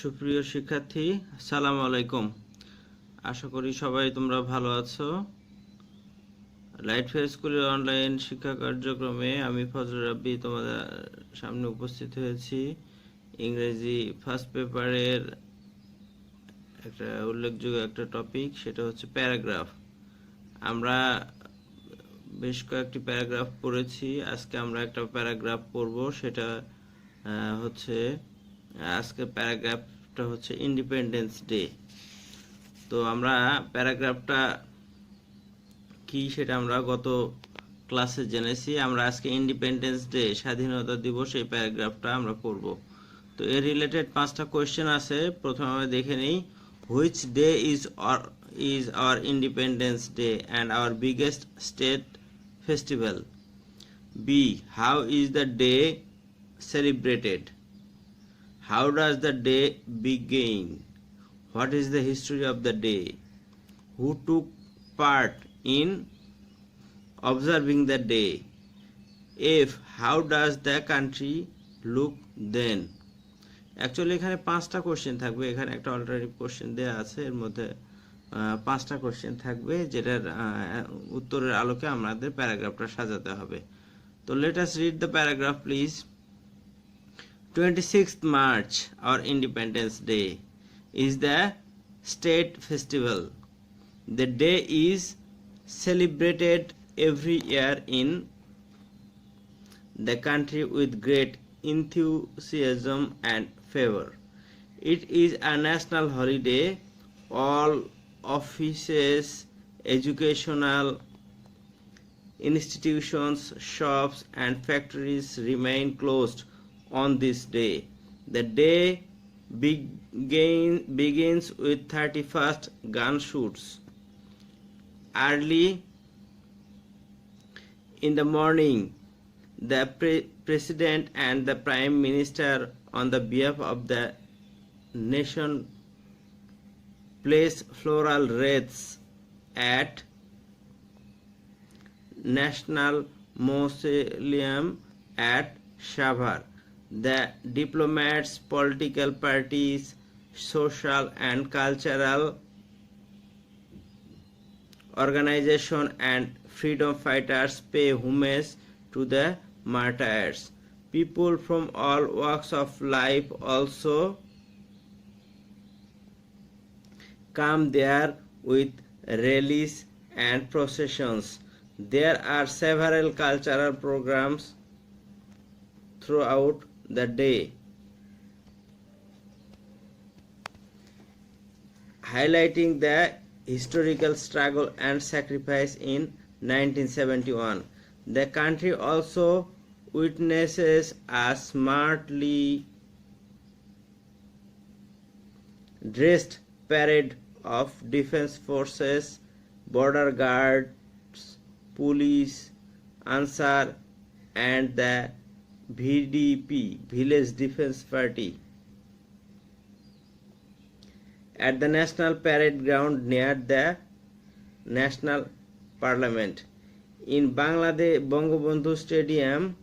সুপ্রিয় শিক্ষার্থী, আসসালামু আলাইকুম। আশা করি সবাই তোমরা ভালো আছো। লাইট ফেয়ার স্কুলের অনলাইন শিক্ষা কার্যক্রমে আমি ফজলুর রাব্বি তোমাদের সামনে উপস্থিত হয়েছি। ইংরেজি ফার্স্ট পেপারের একটা উল্লেখযোগ্য একটা টপিক, সেটা হচ্ছে প্যারাগ্রাফ। আমরা বেশ কয়েকটি প্যারাগ্রাফ পড়েছি। আজকে আমরা একটা প্যারাগ্রাফ পড়ব, সেটা হচ্ছে আজকের প্যারাগ্রাফটা হচ্ছে ইন্ডিপেন্ডেন্স ডে। তো আমরা প্যারাগ্রাফটা কি সেটা আমরা গত ক্লাসে জেনেছি। আমরা আজকে ইন্ডিপেন্ডেন্স ডে, স্বাধীনতা দিবস, এই প্যারাগ্রাফটা আমরা পড়ব। তো এর রিলেটেড 5টা কোয়েশ্চেন আছে। প্রথমে আমরা দেখে নিই, which day is our independence day and our biggest state festival? B, how is the day celebrated? How does the day begin? What is the history of the day? Who took part in observing the day? If, how does the country look then? Actually এখানে 5টা question থাকবে। এখানে একটা alternative question দেওয়া আছে, এর মধ্যে 5টা কোশ্চেন থাকবে, যেটার উত্তরের আলোকে আমাদের প্যারাগ্রাফটা সাজাতে হবে। তো let us read the paragraph please. 26th March, our Independence Day, is the state festival. The day is celebrated every year in the country with great enthusiasm and fervor. It is a national holiday. All offices, educational institutions, shops and factories remain closed on this day. The day begins with 31st gun shoots. Early in the morning, the President and the Prime Minister, on the behalf of the nation, place floral wreaths at National Mausoleum at Savar. The diplomats, political parties, social and cultural organizations and freedom fighters pay homage to the martyrs. People from all walks of life also come there with rallies and processions. There are several cultural programs throughout the day, highlighting the historical struggle and sacrifice in 1971. The country also witnesses a smartly dressed parade of defense forces, border guards, police, Ansar, and the VDP, Village Defense Party, at the National Parade Ground near the National Parliament. In Bangladesh, Bangabandhu Stadium,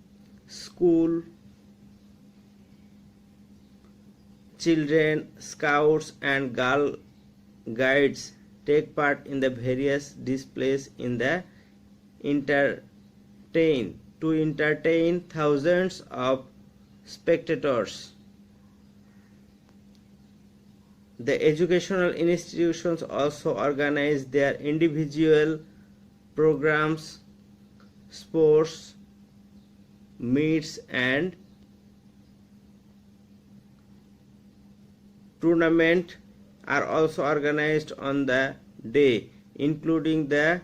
school children, scouts and girl guides take part in the various displays in the to entertain thousands of spectators. The educational institutions also organize their individual programs, sports, meets and tournaments are also organized on the day, including the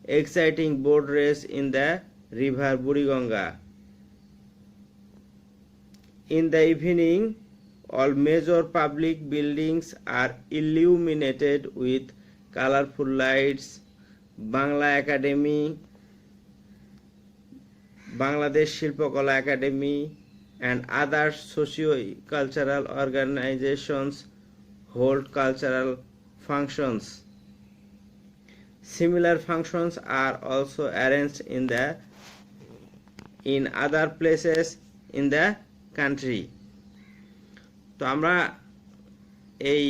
exciting boat race in the river Buriganga. In the evening, all major public buildings are illuminated with colorful lights. Bangla Academy, Bangladesh Shilpakala Academy and other socio-cultural organizations hold cultural functions. Similar functions are also arranged in other places in the country. তো আমরা এই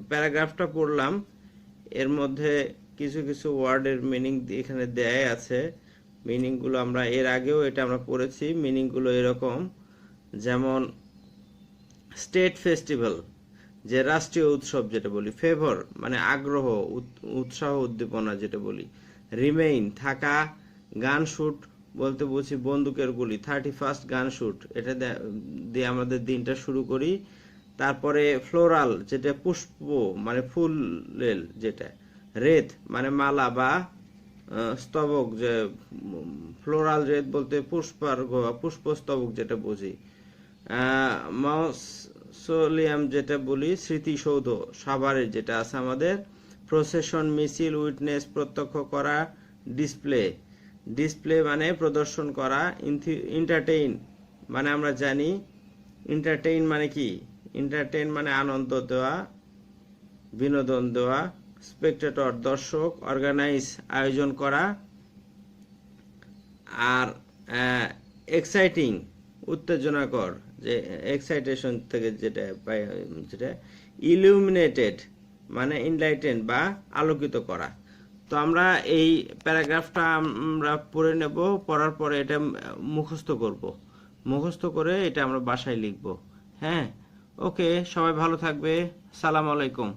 প্যারাগ্রাফটা পড়লাম, এর মধ্যে কিছু কিছু ওয়ার্ডের meaning এখানে দেয়া আছে। মিনিংগুলো আমরা এর আগেও এটা আমরা পড়েছি। মিনিংগুলো এরকম, যেমন স্টেট ফেস্টিভ্যাল, যে রাষ্ট্রীয় উৎসব যেটা বলি। ফেভর মানে আগ্রহ, উৎসাহ, উদ্দীপনা যেটা বলি। রিমেইন থাকা। গান শুট বলতে বুঝি বন্দুকের গুলি। 31st গান শুট, এটা দিয়ে আমাদের দিনটা শুরু করি। তারপরে ফ্লোরাল যেটা পুষ্প মানে ফুলের যেটা। রেত মানে মালা বা স্তবক, যে ফ্লোরাল রেত বলতে পুষ্পস্তবক যেটা বুঝি। মausoleum যেটা বলি স্মৃতিসৌধ, সাভারে যেটা আছে আমাদের। প্রসেশন মিছিল, উইটনেস প্রত্যক্ষ করা। ডিসপ্লে মানে প্রদর্শন করা। এন্টারটেইন মানে আমরা জানি এন্টারটেইন মানে কি, এন্টারটেইন মানে আনন্দ দেওয়া, বিনোদন দেওয়া। স্পেকটেটর দর্শক। অর্গানাইজ আয়োজন করা। আর এক্সাইটিং উত্তেজনাকর, যে এক্সাইটেশন থেকে যেটা যেটা। ইলুমিনেটেড মানে ইনলাইটেন বা আলোকিত করা। তো আমরা এই প্যারাগ্রাফটা আমরা পড়ে নেব, পড়ার পরে এটা মুখস্থ করব, মুখস্থ করে এটা আমরা বাসায় লিখব। হ্যাঁ, ওকে, সবাই ভালো থাকবে। সালাম আলাইকুম।